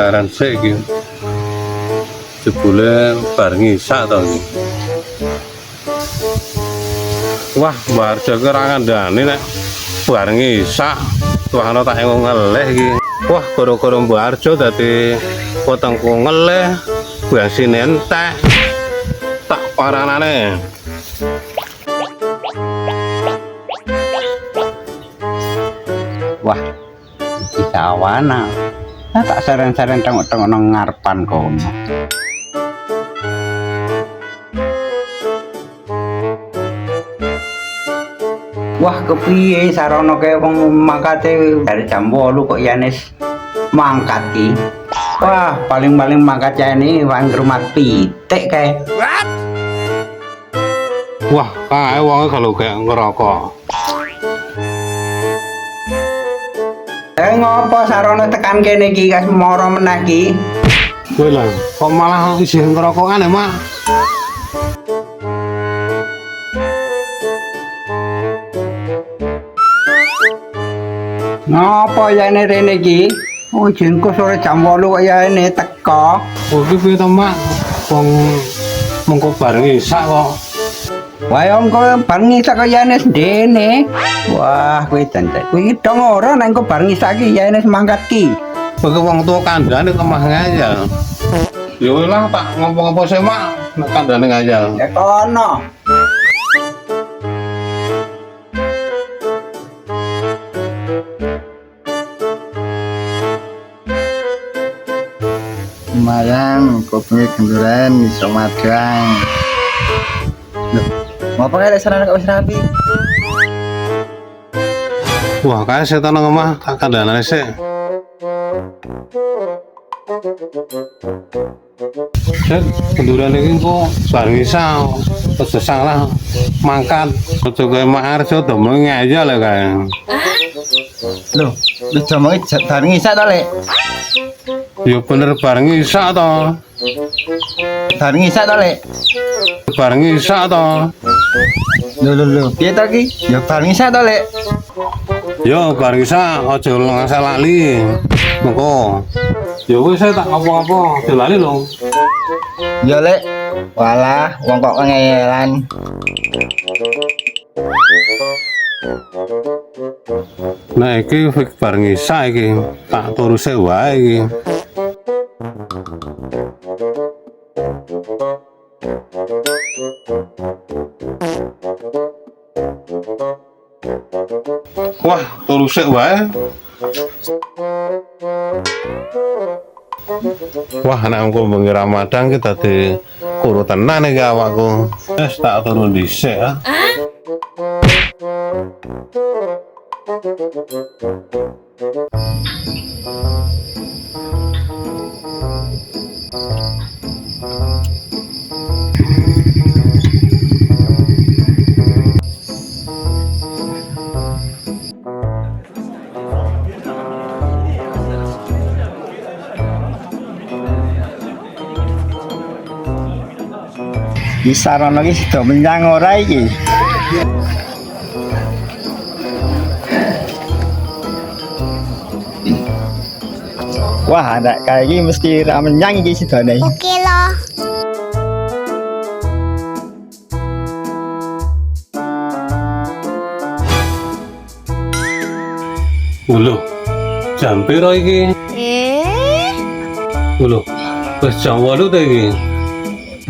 kelaran sik iki. Jebule bar ngisak to iki. Wah, bar jaga ra ngandani nek bar ngisak. Wah, ana tak ngeleh iki. Wah, gara-gara Mbak Arjo dadi potongku ngeleh, basine entek. Tak paranane. Wah, iki kawana. Nah, tak seren-seren tengok-tengok nang ngarepan kono. Wah, kepiye sarana kaya wong mangkate dari jam 8 kok Yanes mangkat ki. Wah, paling-paling mangkat ini wong rumah pitik kae. Wah, kae wonge kalau kayak ngerokok. Ngopo sarana tekan kene iki kas mara meneh ki? Kowe lah, kok malah isih ngerokokan ya, Mak? Ngopo ya ini rene iki? Oh, jengko sore jam 8 kok ya ini teko. Oh, iki piye to, Mak? Wong mengko bareng isak kok. Wah, engko bareng isak kok ya ini sendene. Wah, kowe jantek. Kowe iki dong ora nek engko bareng isak ki ya ini mangkat ki. Bagi wong tua kandhane kemah ngajal. Ya wis lah tak ngopo-ngopo sih, Mak. Nek kandhane ngajal. Ya kono. Lumayan, kopi kenduran iso magang. Loh, ngapa kayak sana kok wis rapi? Wah, kae setan nang omah tak kandhane sik. Set, kenduran iki kok bareng isak. Aja salah mangkat. Aja kaya Mak Arjo domel ngajal ya kae. Loh, wis jamange bareng isak to, Lek? Ya bener bareng isak to. Bareng isak to, Lek? Bareng isak to. Lho, piye to ki? Ya bareng isak to, Lek? Yo bareng isak aja ngasal lali. Mengko. Ya wis tak apa-apa, aja lali lho. Ya, Lek. Walah, wong kok ngeyelan. Nah iki fik bareng isak iki. Tak turuse wae iki. Wah, turuse wae. Wah, nek engko bengi Ramadan ki dadi kuru tenan iki awakku. Wis tak turu dhisik ah. Di sarana iki sida menyang ora iki? Wah, ada kayak gini mesti menyang iki sidane. Oke loh. Lho, jam piro iki? Lho, wis jam 8 to iki.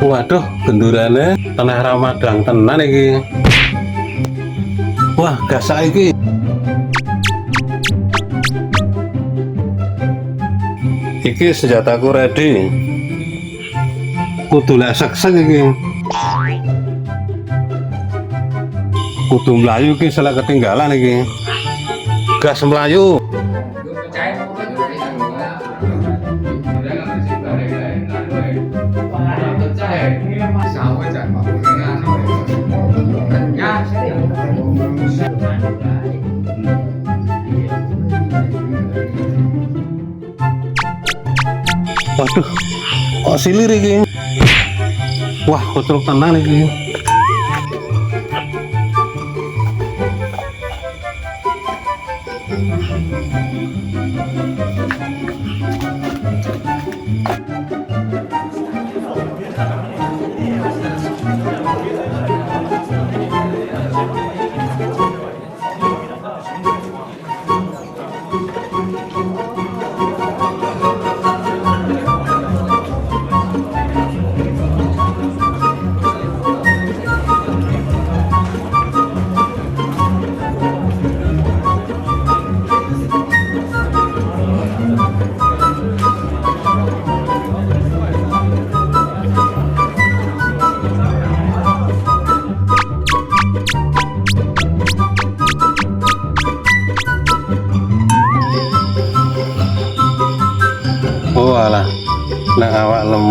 Waduh, gendurane tanah Ramadan tenan iki. Wah, gasak iki. Iki senjataku ready. Kudu lesek-sek iki. Kudu mlayu iki salah ketinggalan iki. Gas mlayu. Waduh, kok silir iki? Wah, kotrok tenan iki.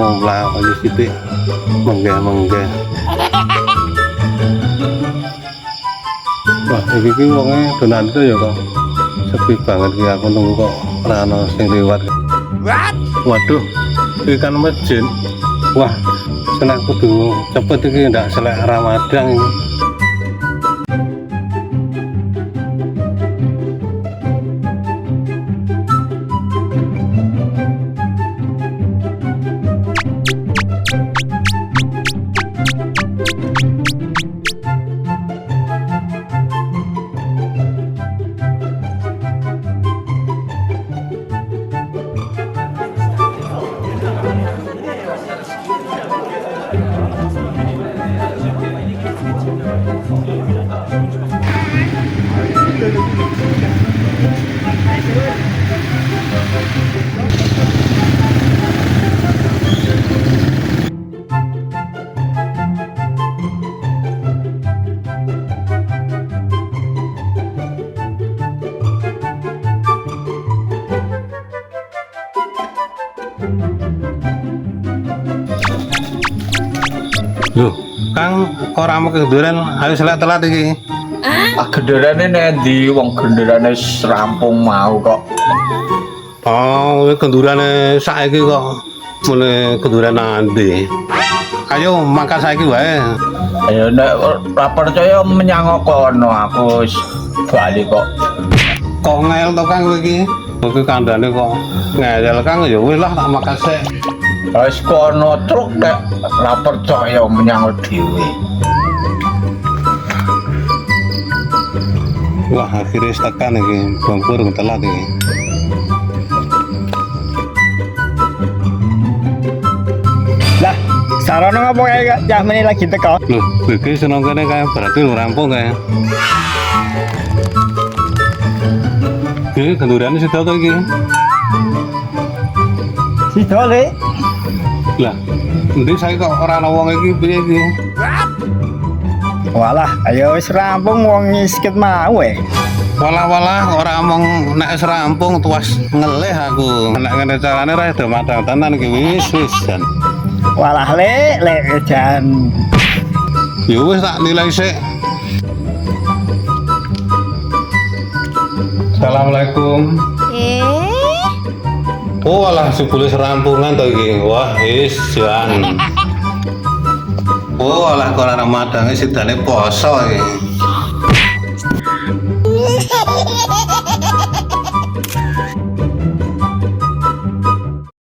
kamu lah aja sithik. Menggeh. Wah, iki wonge donan itu ya kok. Sepi banget iki aku nunggu kok ora ana sing liwat. Waduh, iki kan masjid. Wah, seneng kudu cepet iki ndak selek Ramadan iki. Loh, Kang ora mau keduren, ayo selek telat iki. Genderane nendi wong genderane rampung mau kok. Oh, kendurane saiki kok mulai keduren nanti. Ayo mangkat saiki wae. Ya nek ora percaya menyang kono aku wis bali kok. Kok ngel to Kang kowe iki? Kowe kandhane kok ngel Kang ya wis lah tak mangkat sik. Wis kono truk nek ora percaya menyang dhewe. Wah, akhirnya tekan iki, bongkur telat iki. Lah, sarono ngopo kae kok jamane lagi teko? Loh, iki seneng kene kae berarti lu rampung kae. Iki kendurane sida to iki. Si dole. Lah, endi saiki kok ora ana wong iki piye iki? Walah, ayo wis rampung wong sikit mau Walah ora omong nek wis rampung tuas ngelih aku. Nek ngene carane ra do matang tenan iki wis jan. Walah lek jan. Ya wis tak nilai sik. Assalamualaikum. Oh, alah jebule serampungan to iki. Wah, wis jan. Oh, alah kok Ramadan sidane poso iki.